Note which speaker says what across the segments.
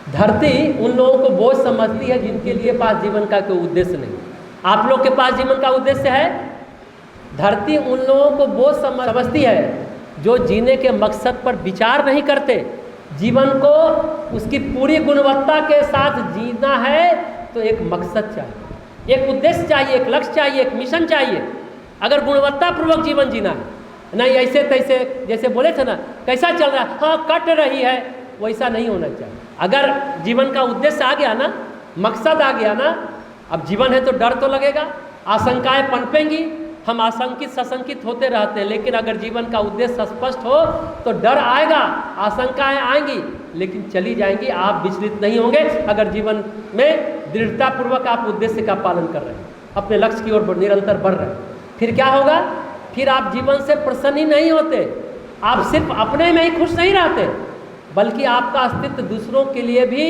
Speaker 1: धरती उन लोगों को बोझ समझती है जिनके लिए पास जीवन का कोई उद्देश्य नहीं। आप लोग के पास जीवन का उद्देश्य है। धरती उन लोगों को बोझ समझती है जो जीने के मकसद पर विचार नहीं करते। जीवन को उसकी पूरी गुणवत्ता के साथ जीना है तो एक मकसद चाहिए, एक उद्देश्य चाहिए, एक लक्ष्य चाहिए, एक मिशन चाहिए। अगर गुणवत्तापूर्वक जीवन जीना है, नहीं ऐसे तैसे जैसे बोले थे ना, कैसा चल रहा है, हाँ कट रही है, वैसा नहीं होना चाहिए। अगर जीवन का उद्देश्य आ गया ना, मकसद आ गया ना, अब जीवन है तो डर तो लगेगा, आशंकाएं पनपेंगी, हम आशंकित सशंकित होते रहते हैं। लेकिन अगर जीवन का उद्देश्य स्पष्ट हो तो डर आएगा, आशंकाएं आएंगी, लेकिन चली जाएंगी। आप विचलित नहीं होंगे अगर जीवन में दृढ़तापूर्वक आप उद्देश्य का पालन कर रहे हैं, अपने लक्ष्य की ओर निरंतर बढ़ रहे हैं। फिर क्या होगा? फिर आप जीवन से प्रसन्न ही नहीं होते, आप सिर्फ अपने में ही खुश नहीं रहते, बल्कि आपका अस्तित्व दूसरों के लिए भी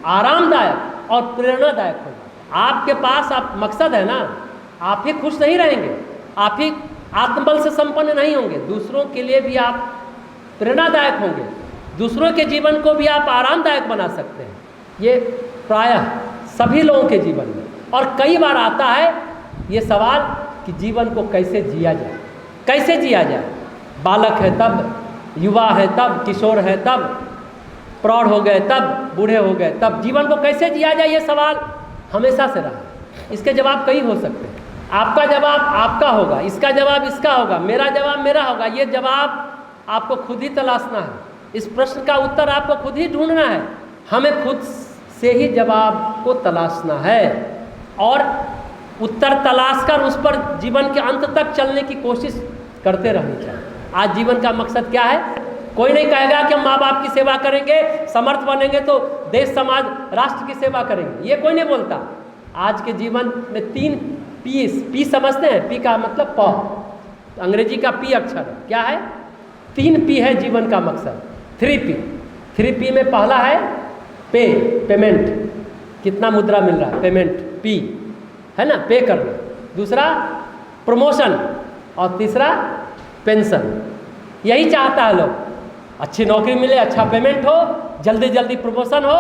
Speaker 1: आरामदायक और प्रेरणादायक होगा। आपके पास आप मकसद है ना, आप ही खुश नहीं रहेंगे, आप ही आत्मबल से संपन्न नहीं होंगे, दूसरों के लिए भी आप प्रेरणादायक होंगे, दूसरों के जीवन को भी आप आरामदायक बना सकते हैं। ये प्रायः सभी लोगों के जीवन में, और कई बार आता है ये सवाल कि जीवन को कैसे जिया जाए, कैसे जिया जाए। बालक है तब, युवा है तब, किशोर है तब, प्रौढ़ हो गए तब, बूढ़े हो गए तब, जीवन को कैसे जिया जाए, ये सवाल हमेशा से रहा। इसके जवाब कई हो सकते हैं। आपका जवाब आपका होगा, इसका जवाब इसका होगा, मेरा जवाब मेरा होगा। ये जवाब आपको खुद ही तलाशना है, इस प्रश्न का उत्तर आपको खुद ही ढूंढना है। हमें खुद से ही जवाब को तलाशना है और उत्तर तलाश कर उस पर जीवन के अंत तक चलने की कोशिश करते रहनी चाहिए। आज जीवन का मकसद क्या है? कोई नहीं कहेगा कि हम माँ बाप की सेवा करेंगे, समर्थ बनेंगे तो देश समाज राष्ट्र की सेवा करेंगे, ये कोई नहीं बोलता। आज के जीवन में 3 पी समझते हैं? पी का मतलब प, अंग्रेजी का पी अक्षर है। क्या है? 3 पी है जीवन का मकसद, 3 पी में पहला है पे, पेमेंट, कितना मुद्रा मिल रहा है, पेमेंट, पी है ना, पे करना। दूसरा प्रमोशन और तीसरा पेंशन। यही चाहता है लोग, अच्छी नौकरी मिले, अच्छा पेमेंट हो, जल्दी जल्दी प्रमोशन हो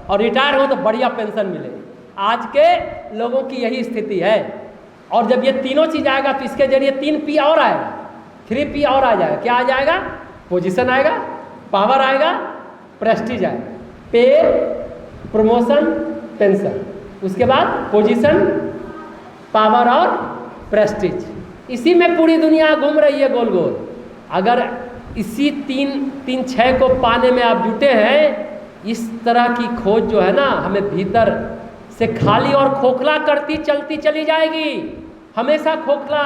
Speaker 1: और रिटायर हो तो बढ़िया पेंशन मिले। आज के लोगों की यही स्थिति है। और जब ये तीनों चीज़ आएगा तो इसके जरिए 3 पी और आएगा, 3 पी और आ जाएगा। क्या आ जाएगा? पोजीशन आएगा, पावर आएगा, प्रेस्टीज आएगा। पे, प्रमोशन, पेंशन, उसके बाद पोजीशन, पावर और प्रेस्टीज। इसी में पूरी दुनिया घूम रही है गोल गोल। अगर इसी 3-6 को पाने में आप जुटे हैं, इस तरह की खोज जो है ना, हमें भीतर से खाली और खोखला करती चलती चली जाएगी, हमेशा खोखला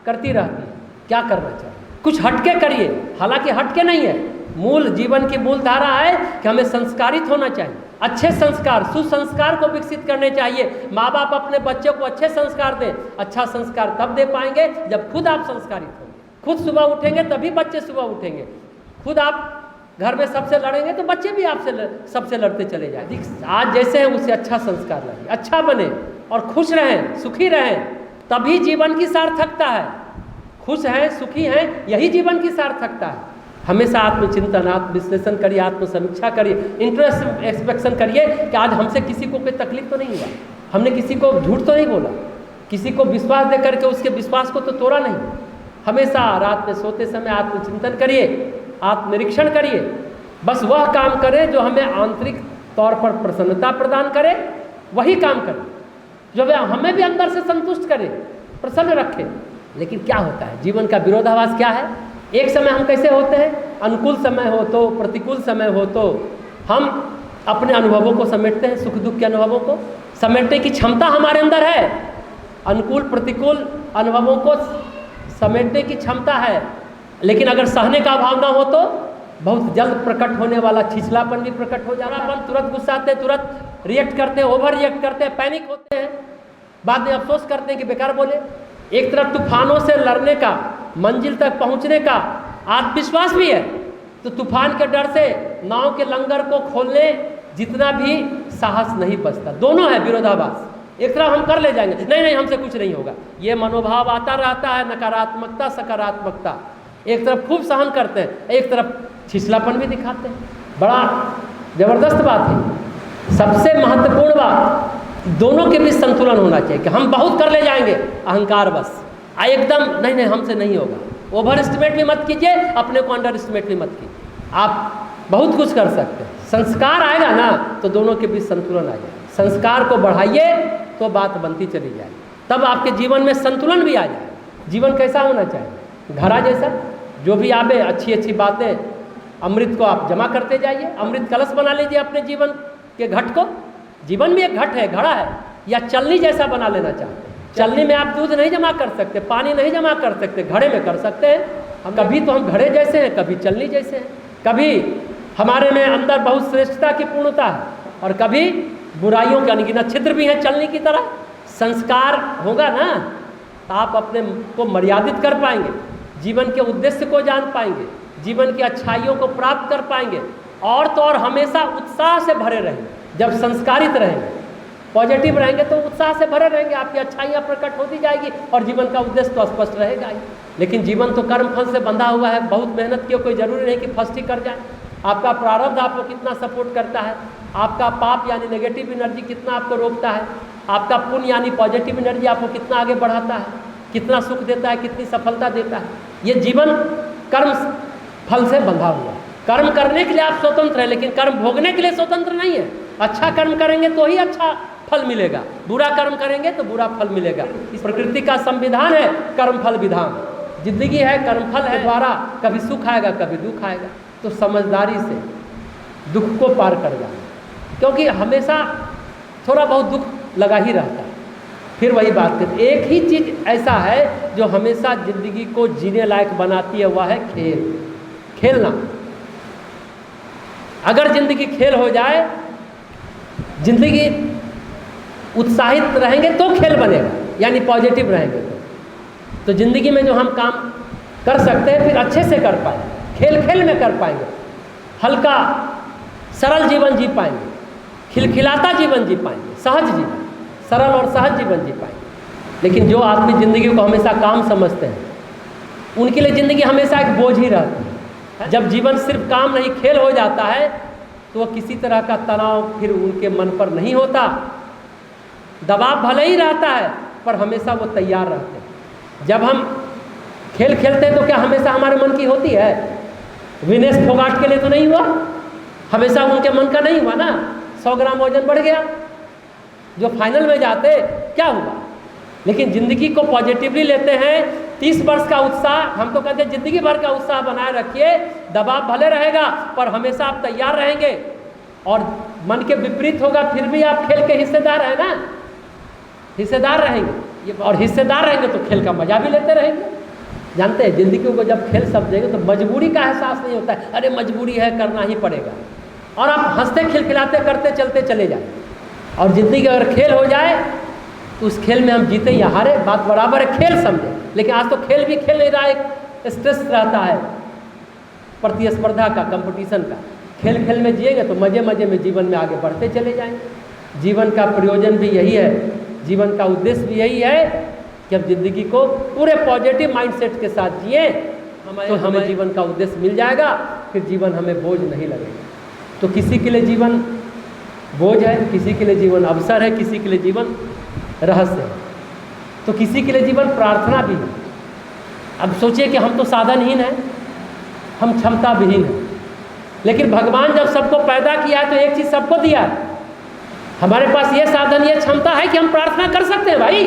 Speaker 1: करती रहती। क्या करना चाहिए? कुछ हटके करिए। हालांकि हटके नहीं है, मूल जीवन की मूल धारा है कि हमें संस्कारित होना चाहिए। अच्छे संस्कार, सुसंस्कार को विकसित करने चाहिए। माँ बाप अपने बच्चों को अच्छे संस्कार दें। अच्छा संस्कार तब दे पाएंगे जब खुद आप संस्कारित होंगे। खुद सुबह उठेंगे तभी बच्चे सुबह उठेंगे। खुद आप घर में सबसे लड़ेंगे तो बच्चे भी आपसे सबसे लड़ते चले जाएंगे। आज जैसे हैं उससे अच्छा संस्कार लाइए, अच्छा बने और खुश रहें, सुखी रहें, तभी जीवन की सार्थकता है। खुश हैं, सुखी हैं, यही जीवन की सार्थकता है। हमेशा आत्मचिंतन, आत्मविश्लेषण करिए, आत्मसमीक्षा करिए, इंटरेस्ट एक्सपेक्शन करिए कि आज हमसे किसी को कोई तकलीफ तो नहीं हुआ, हमने किसी को झूठ तो नहीं बोला, किसी को विश्वास दे करके उसके विश्वास को तो तोड़ा नहीं। हमेशा रात में सोते समय आत्मचिंतन करिए, आत्मनिरीक्षण करिए। बस वह काम करें जो हमें आंतरिक तौर पर प्रसन्नता प्रदान करे, वही काम करें जो हमें भी अंदर से संतुष्ट करे, प्रसन्न रखे। लेकिन क्या होता है, जीवन का विरोधाभास क्या है? एक समय हम कैसे होते हैं, अनुकूल समय हो तो, प्रतिकूल समय हो तो हम अपने अनुभवों को समेटते हैं, सुख दुख के अनुभवों को समेटने की क्षमता हमारे अंदर है। अनुकूल प्रतिकूल अनुभवों को समेटने की क्षमता है। लेकिन अगर सहने का अभाव ना हो तो बहुत जल्द प्रकट होने वाला छिछलापन भी प्रकट हो जाता है। तुरंत गुस्सा आते हैं, तुरंत रिएक्ट करते हैं, ओवर रिएक्ट करते हैं, पैनिक होते हैं, बाद में अफसोस करते हैं कि बेकार बोले। एक तरफ तूफानों से लड़ने का, मंजिल तक पहुंचने का आत्मविश्वास भी है, तो तूफान के डर से नाव के लंगर को खोलने जितना भी साहस नहीं बचता। दोनों है विरोधाभास। एक तरफ हम कर ले जाएंगे, नहीं हमसे कुछ नहीं होगा, ये मनोभाव आता रहता है, नकारात्मकता सकारात्मकता। एक तरफ खूब सहन करते हैं, एक तरफ छिछलापन भी दिखाते हैं। बड़ा जबरदस्त बात है। सबसे महत्वपूर्ण बात, दोनों के बीच संतुलन होना चाहिए कि हम बहुत कर ले जाएंगे, अहंकार बस एकदम नहीं हमसे नहीं होगा। ओवर एस्टिमेट भी मत कीजिए, अपने को अंडर एस्टिमेट भी मत कीजिए। आप बहुत कुछ कर सकते हैं, संस्कार आएगा ना तो दोनों के बीच संतुलन आ जाए। संस्कार को बढ़ाइए तो बात बनती चली जाए, तब आपके जीवन में संतुलन भी आ जाए। जीवन कैसा होना चाहिए? घड़ा जैसा, जो भी आवे अच्छी अच्छी बातें, अमृत को आप जमा करते जाइए। अमृत कलश बना लीजिए अपने जीवन के घट को। जीवन भी एक घट है, घड़ा है, या चलनी जैसा बना लेना चाहते हैं। चलनी में आप दूध नहीं जमा कर सकते, पानी नहीं जमा कर सकते, घड़े में कर सकते हैं। हम कभी तो हम घड़े जैसे हैं, कभी चलनी जैसे हैं, कभी हमारे में अंदर बहुत श्रेष्ठता की पूर्णता है और कभी बुराइयों के अनगिनत छिद्र भी हैं चलनी की तरह। संस्कार होगा ना तो आप अपने को मर्यादित कर पाएंगे, जीवन के उद्देश्य को जान पाएंगे, जीवन की अच्छाइयों को प्राप्त कर पाएंगे, और तो और हमेशा उत्साह से भरे रहेंगे। जब संस्कारित रहेंगे, पॉजिटिव रहेंगे तो उत्साह से भरे रहेंगे, आपकी अच्छाइयाँ प्रकट होती जाएगी और जीवन का उद्देश्य तो स्पष्ट रहेगा ही। लेकिन जीवन तो कर्म फल से बंधा हुआ है, बहुत मेहनत की, कोई ज़रूरी नहीं कि फर्स्ट ही कर जाए। आपका प्रारब्ध आपको कितना सपोर्ट करता है, आपका पाप यानी नेगेटिव एनर्जी कितना आपको रोकता है, आपका पुण्य यानी पॉजिटिव एनर्जी आपको कितना आगे बढ़ाता है, कितना सुख देता है, कितनी सफलता देता है। ये जीवन कर्म फल से बंधा हुआ है। कर्म करने के लिए आप स्वतंत्र हैं, लेकिन कर्म भोगने के लिए स्वतंत्र नहीं है। अच्छा कर्म करेंगे तो ही अच्छा फल मिलेगा, बुरा कर्म करेंगे तो बुरा फल मिलेगा। इस प्रकृति का संविधान है कर्म फल विधान। जिंदगी है कर्म फल है द्वारा, कभी सुख आएगा कभी दुख आएगा। तो समझदारी से दुख को पार कर जाना, क्योंकि हमेशा थोड़ा बहुत दुख लगा ही रहता है। फिर वही बात करते, एक ही चीज़ ऐसा है जो हमेशा जिंदगी को जीने लायक बनाती है, वह है खेल। खेलना, अगर जिंदगी खेल हो जाए, जिंदगी उत्साहित रहेंगे तो खेल बनेगा, यानी पॉजिटिव रहेंगे तो जिंदगी में जो हम काम कर सकते हैं फिर अच्छे से कर पाएंगे, खेल खेल में कर पाएंगे, हल्का सरल जीवन जी पाएंगे, खिलखिलाता जीवन जी पाएंगे, सहज जीवन, सरल और सहज जीवन जी पाएंगे। लेकिन जो आदमी ज़िंदगी को हमेशा काम समझते हैं, उनके लिए ज़िंदगी हमेशा एक बोझ ही रहती है। जब जीवन सिर्फ काम नहीं खेल हो जाता है तो वह किसी तरह का तनाव फिर उनके मन पर नहीं होता। दबाव भले ही रहता है पर हमेशा वो तैयार रहते हैं। जब हम खेल खेलते हैं तो क्या हमेशा हमारे मन की होती है? विनेश फोगाट के लिए तो नहीं हुआ, हमेशा उनके मन का नहीं हुआ ना। 100 ग्राम वजन बढ़ गया, जो फाइनल में जाते क्या हुआ? लेकिन ज़िंदगी को पॉजिटिवली लेते हैं। 30 वर्ष का उत्साह, हम तो कहते हैं ज़िंदगी भर का उत्साह बनाए रखिए। दबाव भले रहेगा पर हमेशा आप तैयार रहेंगे, और मन के विपरीत होगा फिर भी आप खेल के हिस्सेदार हैं ना, हिस्सेदार रहेंगे। और हिस्सेदार रहेंगे तो खेल का मजा भी लेते रहेंगे। जानते हैं ज़िंदगी को जब खेल समझेंगे तो मजबूरी का एहसास नहीं होता है, अरे मजबूरी है करना ही पड़ेगा, और आप हंसते खिलखिलाते करते चलते चले जाए। और ज़िंदगी अगर खेल हो जाए तो उस खेल में हम जीते या हारे बात बराबर है, खेल समझे। लेकिन आज तो खेल भी खेल नहीं रहा, एक स्ट्रेस रहता है प्रतिस्पर्धा का, कंपटीशन का। खेल खेल में जिएंगे तो मज़े मज़े में जीवन में आगे बढ़ते चले जाएंगे। जीवन का प्रयोजन भी यही है, जीवन का उद्देश्य भी यही है कि हम जिंदगी को पूरे पॉजिटिव माइंडसेट के साथ जिए तो हमें जीवन का उद्देश्य मिल जाएगा, फिर जीवन हमें बोझ नहीं लगेगा। तो किसी के लिए जीवन बोझ है, किसी के लिए जीवन अवसर है, किसी के लिए जीवन रहस्य है, तो किसी के लिए जीवन प्रार्थना भी है। अब सोचिए कि हम तो साधनहीन हैं, हम क्षमता विहीन हैं, लेकिन भगवान जब सबको पैदा किया तो एक चीज़ सबको दिया, हमारे पास ये साधन ये क्षमता है कि हम प्रार्थना कर सकते हैं भाई।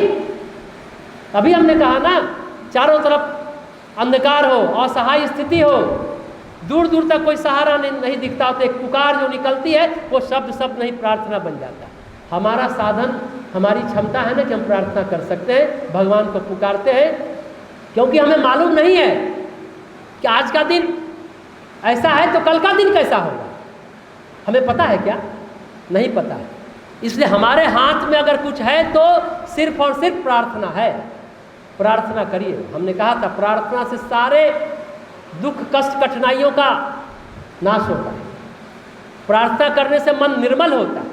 Speaker 1: अभी हमने कहा ना, चारों तरफ अंधकार हो, असहाय स्थिति हो, दूर दूर तक कोई सहारा नहीं दिखता, तो एक पुकार जो निकलती है वो शब्द नहीं प्रार्थना बन जाता है। हमारा साधन हमारी क्षमता है ना कि हम प्रार्थना कर सकते हैं, भगवान को पुकारते हैं, क्योंकि हमें मालूम नहीं है कि आज का दिन ऐसा है तो कल का दिन कैसा होगा। हमें पता है क्या? नहीं पता है। इसलिए हमारे हाथ में अगर कुछ है तो सिर्फ और सिर्फ प्रार्थना है। प्रार्थना करिए। हमने कहा था प्रार्थना से सारे दुख कष्ट कठिनाइयों का नाश होता है। प्रार्थना करने से मन निर्मल होता है,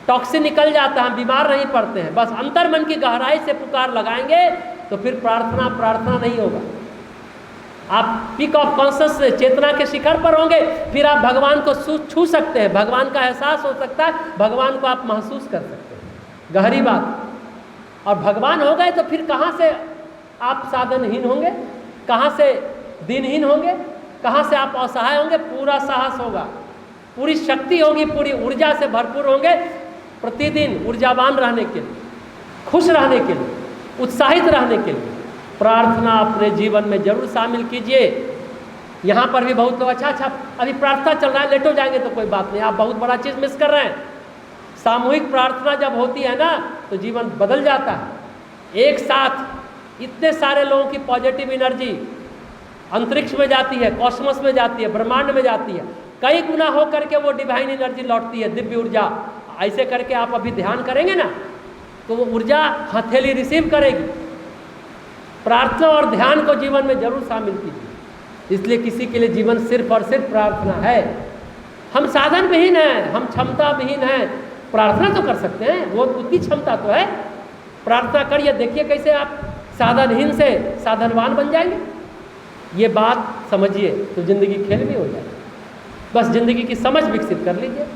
Speaker 1: टॉक्सिन निकल जाता है, हम बीमार नहीं पड़ते हैं। बस अंतर मन की गहराई से पुकार लगाएंगे तो फिर प्रार्थना नहीं होगा। आप पीक ऑफ कॉन्शियस चेतना के शिखर पर होंगे, फिर आप भगवान को छू सकते हैं, भगवान का एहसास हो सकता है, भगवान को आप महसूस कर सकते हैं। गहरी बात। और भगवान हो गए तो फिर कहाँ से आप साधनहीन होंगे, कहाँ से दिनहीन होंगे, कहाँ से आप असहाय होंगे? पूरा साहस होगा, पूरी शक्ति होगी, पूरी ऊर्जा से भरपूर होंगे प्रतिदिन ऊर्जावान रहने के लिए, खुश रहने के लिए, उत्साहित रहने के लिए। प्रार्थना अपने जीवन में जरूर शामिल कीजिए। यहाँ पर भी बहुत लोग अच्छा अभी प्रार्थना चल रहा है, लेट हो जाएंगे तो कोई बात नहीं, आप बहुत बड़ा चीज़ मिस कर रहे हैं। सामूहिक प्रार्थना जब होती है ना तो जीवन बदल जाता है। एक साथ इतने सारे लोगों की पॉजिटिव एनर्जी अंतरिक्ष में जाती है, कॉस्मोस में जाती है, ब्रह्मांड में जाती है, कई गुना हो करके वो डिवाइन एनर्जी लौटती है, दिव्य ऊर्जा। ऐसे करके आप अभी ध्यान करेंगे ना तो वो ऊर्जा हथेली रिसीव करेगी। प्रार्थना और ध्यान को जीवन में जरूर शामिल कीजिए। इसलिए किसी के लिए जीवन सिर्फ और सिर्फ प्रार्थना है। हम साधन विहीन हैं, हम क्षमता विहीन हैं, प्रार्थना तो कर सकते हैं, वो उतनी क्षमता तो है। प्रार्थना करिए, देखिए कैसे आप साधनहीन से साधनवान बन जाएंगे। ये बात समझिए तो जिंदगी खेल भी हो जाएगी। बस जिंदगी की समझ विकसित कर लीजिए।